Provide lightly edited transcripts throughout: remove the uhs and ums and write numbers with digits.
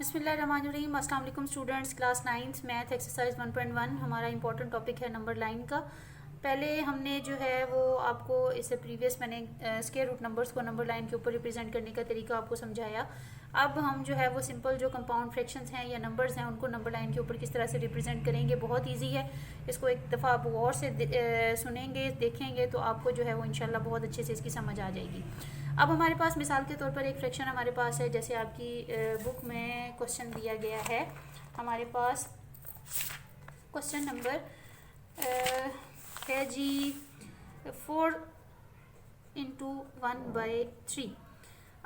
बिस्मिल्लाहिर्रहमानिर्रहीम। अस्सलाम वालेकुम स्टूडेंट्स, क्लास 9 मैथ एक्सरसाइज 1.1 हमारा इंपॉर्टेंट टॉपिक है नंबर लाइन का। पहले हमने जो है वो आपको इससे प्रीवियस मैंने स्क्वायर रूट नंबर्स को नंबर लाइन के ऊपर रिप्रेजेंट करने का तरीका आपको समझाया। अब हम जो है वो सिंपल जो कंपाउंड फ्रैक्शंस हैं या नंबर्स हैं उनको नंबर लाइन के ऊपर किस तरह से रिप्रेजेंट करेंगे। बहुत ईजी है, इसको एक दफ़ा आप गौर से सुनेंगे देखेंगे तो आपको जो है वो इंशाल्लाह बहुत अच्छे से इसकी समझ आ जाएगी। अब हमारे पास मिसाल के तौर पर एक फ्रैक्शन हमारे पास है, जैसे आपकी बुक में क्वेश्चन दिया गया है। हमारे पास क्वेश्चन नंबर है जी 4×1/3।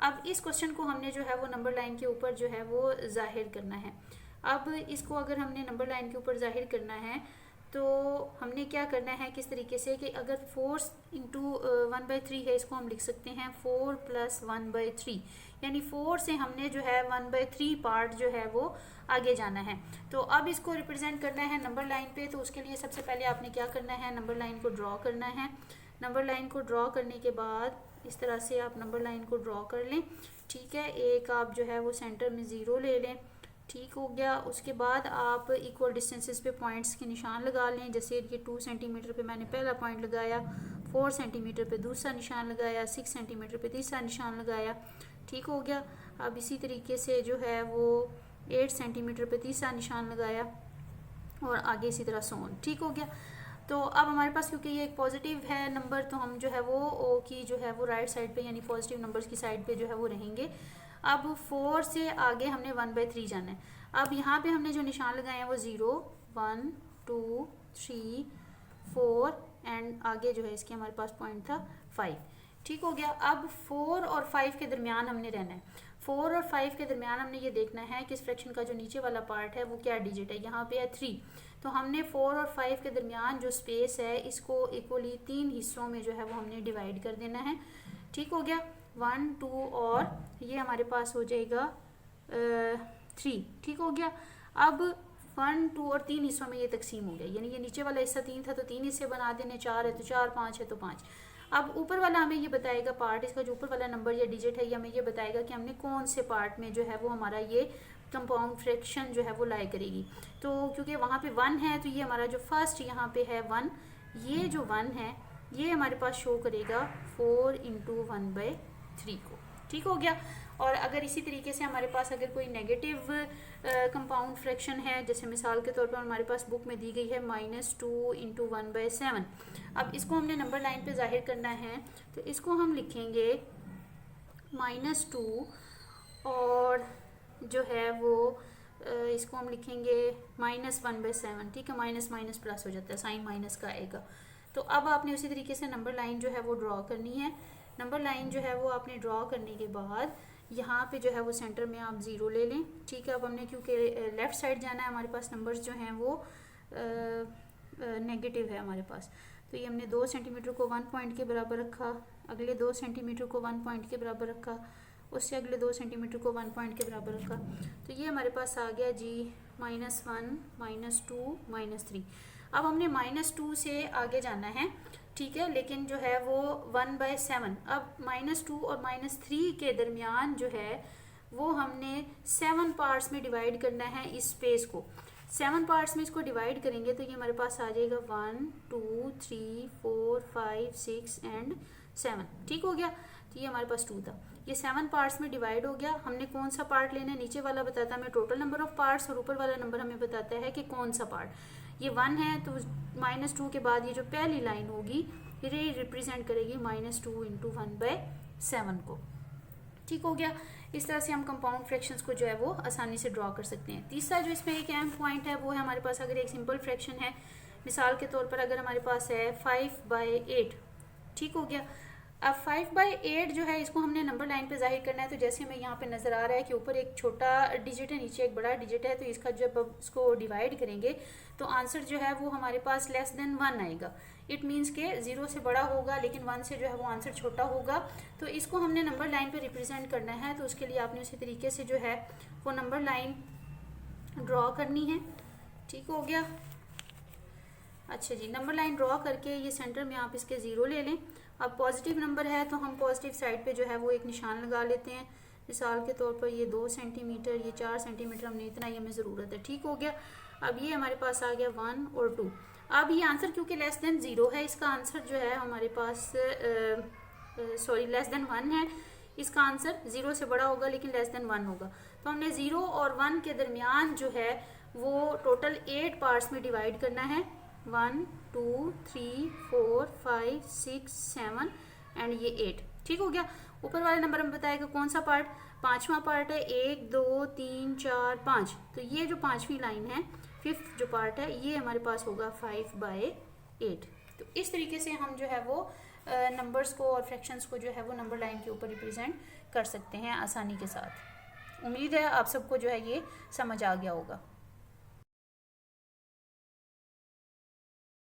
अब इस क्वेश्चन को हमने जो है वो नंबर लाइन के ऊपर जो है वो जाहिर करना है। अब इसको अगर हमने नंबर लाइन के ऊपर जाहिर करना है तो हमने क्या करना है, किस तरीके से कि अगर 4×1/3 है, इसको हम लिख सकते हैं 4 + 1/3, यानी 4 से हमने जो है 1/3 पार्ट जो है वो आगे जाना है। तो अब इसको रिप्रेजेंट करना है नंबर लाइन पे, तो उसके लिए सबसे पहले आपने क्या करना है, नंबर लाइन को ड्रॉ करना है। नंबर लाइन को ड्रॉ करने के बाद इस तरह से आप नंबर लाइन को ड्रॉ कर लें, ठीक है। एक आप जो है वो सेंटर में ज़ीरो ले लें, ठीक हो गया। उसके बाद आप इक्वल डिस्टेंसेस पे पॉइंट्स के निशान लगा लें। जैसे कि 2 सेंटीमीटर पे मैंने पहला पॉइंट लगाया, 4 सेंटीमीटर पे दूसरा निशान लगाया, 6 सेंटीमीटर पे तीसरा निशान लगाया, ठीक हो गया। अब इसी तरीके से जो है वो 8 सेंटीमीटर पे तीसरा निशान लगाया और आगे इसी तरह सोन, ठीक हो गया। तो अब हमारे पास क्योंकि ये एक पॉजिटिव है नंबर, तो हम जो है वो ओ की जो है वो राइट साइड पे यानी पॉजिटिव नंबर्स की साइड पे जो है वो रहेंगे। अब 4 से आगे हमने 1/3 जाना है। अब यहाँ पे हमने जो निशान लगाए हैं वो 0, 1, 2, 3, 4 एंड आगे जो है इसके हमारे पास पॉइंट था 5, ठीक हो गया। अब 4 और 5 के दरमियान हमने रहना है। 4 और 5 के दरमियान हमने ये देखना है कि इस फ्रैक्शन का जो नीचे वाला पार्ट है वो क्या डिजिट है। यहाँ पे है 3, तो हमने 4 और 5 के दरमियान जो स्पेस है इसको इक्वली 3 हिस्सों में जो है वो हमने डिवाइड कर देना है, ठीक हो गया। 1, 2 और ये हमारे पास हो जाएगा 3, ठीक हो गया। अब 1, 2 और 3 हिस्सों में ये तकसीम हो गया, यानी ये नीचे वाला हिस्सा 3 था तो 3 हिस्से बना देने, 4 है तो 4, 5 है तो 5। अब ऊपर वाला हमें ये बताएगा पार्ट, इसका जो ऊपर वाला नंबर या डिजिट है ये हमें ये बताएगा कि हमने कौन से पार्ट में जो है वो हमारा ये कंपाउंड फ्रैक्शन जो है वो लाई करेगी। तो क्योंकि वहाँ पे 1 है तो ये हमारा जो फर्स्ट यहाँ पे है 1, ये जो 1 है ये हमारे पास शो करेगा 4×1/3 को, ठीक हो गया। और अगर इसी तरीके से हमारे पास अगर कोई नेगेटिव कंपाउंड फ्रैक्शन है, जैसे मिसाल के तौर पर हमारे पास बुक में दी गई है -2×1/7। अब इसको हमने नंबर लाइन पे जाहिर करना है, तो इसको हम लिखेंगे -2 और जो है वो इसको हम लिखेंगे -1/7, ठीक है। माइनस माइनस प्लस हो जाता है, साइन माइनस का आएगा। तो अब आपने उसी तरीके से नंबर लाइन जो है वो ड्रॉ करनी है। नंबर लाइन जो है वो आपने ड्रॉ करने के बाद यहाँ पे जो है वो सेंटर में आप 0 ले लें, ठीक है। अब हमने क्योंकि लेफ़्ट साइड जाना है, हमारे पास नंबर्स जो हैं वो नेगेटिव है हमारे पास, तो ये हमने 2 सेंटीमीटर को 1 पॉइंट के बराबर रखा, अगले 2 सेंटीमीटर को 1 पॉइंट के बराबर रखा, उससे अगले 2 सेंटीमीटर को 1 पॉइंट के बराबर रखा, तो ये हमारे पास आ गया जी -1, -2, -3। अब हमने -2 से आगे जाना है, ठीक है, लेकिन जो है वो 1/7। अब -2 और -3 के दरमियान जो है वो हमने 7 पार्ट्स में डिवाइड करना है इस स्पेस को। 7 पार्ट्स में इसको डिवाइड करेंगे तो ये हमारे पास आ जाएगा 1, 2, 3, 4, 5, 6 एंड 7, ठीक हो गया। तो ये हमारे पास 2 था, ये 7 पार्ट्स में डिवाइड हो गया। हमने कौन सा पार्ट लेना है, नीचे वाला बताता है हमें टोटल नंबर ऑफ पार्ट्स और ऊपर वाला नंबर हमें बताता है कि कौन सा पार्ट। ये 1 है तो -2 के बाद ये जो पहली लाइन होगी ये रिप्रेजेंट करेगी -2×1/7 को, ठीक हो गया। इस तरह से हम कंपाउंड फ्रैक्शंस को जो है वो आसानी से ड्रॉ कर सकते हैं। तीसरा जो इसमें एक अहम पॉइंट है वो है हमारे पास अगर एक सिंपल फ्रैक्शन है, मिसाल के तौर पर अगर हमारे पास है 5/8, ठीक हो गया। अब 5/8 जो है इसको हमने नंबर लाइन पे जाहिर करना है, तो जैसे हमें यहाँ पे नज़र आ रहा है कि ऊपर एक छोटा डिजिट है, नीचे एक बड़ा डिजिट है, तो इसका जब इसको डिवाइड करेंगे तो आंसर जो है वो हमारे पास <1 आएगा। इट मीन्स के 0 से बड़ा होगा लेकिन 1 से जो है वो आंसर छोटा होगा। तो इसको हमने नंबर लाइन पे रिप्रेजेंट करना है, तो उसके लिए आपने उसी तरीके से जो है वो नंबर लाइन ड्रॉ करनी है, ठीक हो गया। अच्छा जी, नंबर लाइन ड्रॉ करके ये सेंटर में आप इसके 0 ले लें। अब पॉजिटिव नंबर है तो हम पॉजिटिव साइड पे जो है वो एक निशान लगा लेते हैं, मिसाल के तौर पर ये 2 सेंटीमीटर, ये 4 सेंटीमीटर, हमने इतना ही हमें ज़रूरत है। ठीक हो गया। अब ये हमारे पास आ गया 1 और 2। अब ये आंसर क्योंकि लेस देन 0 है, इसका आंसर जो है हमारे पास सॉरी लेस देन 1 है, इसका आंसर 0 से बड़ा होगा लेकिन लेस देन 1 होगा। तो हमने 0 और 1 के दरमियान जो है वो टोटल 8 पार्ट्स में डिवाइड करना है। 1 2 3 4 5 6 7 एंड ये 8। ठीक हो गया। ऊपर वाले नंबर में बताएगा कौन सा पार्ट, 5वां पार्ट है। 1 2 3 4 5, तो ये जो 5वीं लाइन है, 5th जो पार्ट है, ये हमारे पास होगा 5/8। तो इस तरीके से हम जो है वो नंबर्स को और फ्रैक्शंस को जो है वो नंबर लाइन के ऊपर रिप्रेजेंट कर सकते हैं आसानी के साथ। उम्मीद है आप सबको जो है ये समझ आ गया होगा।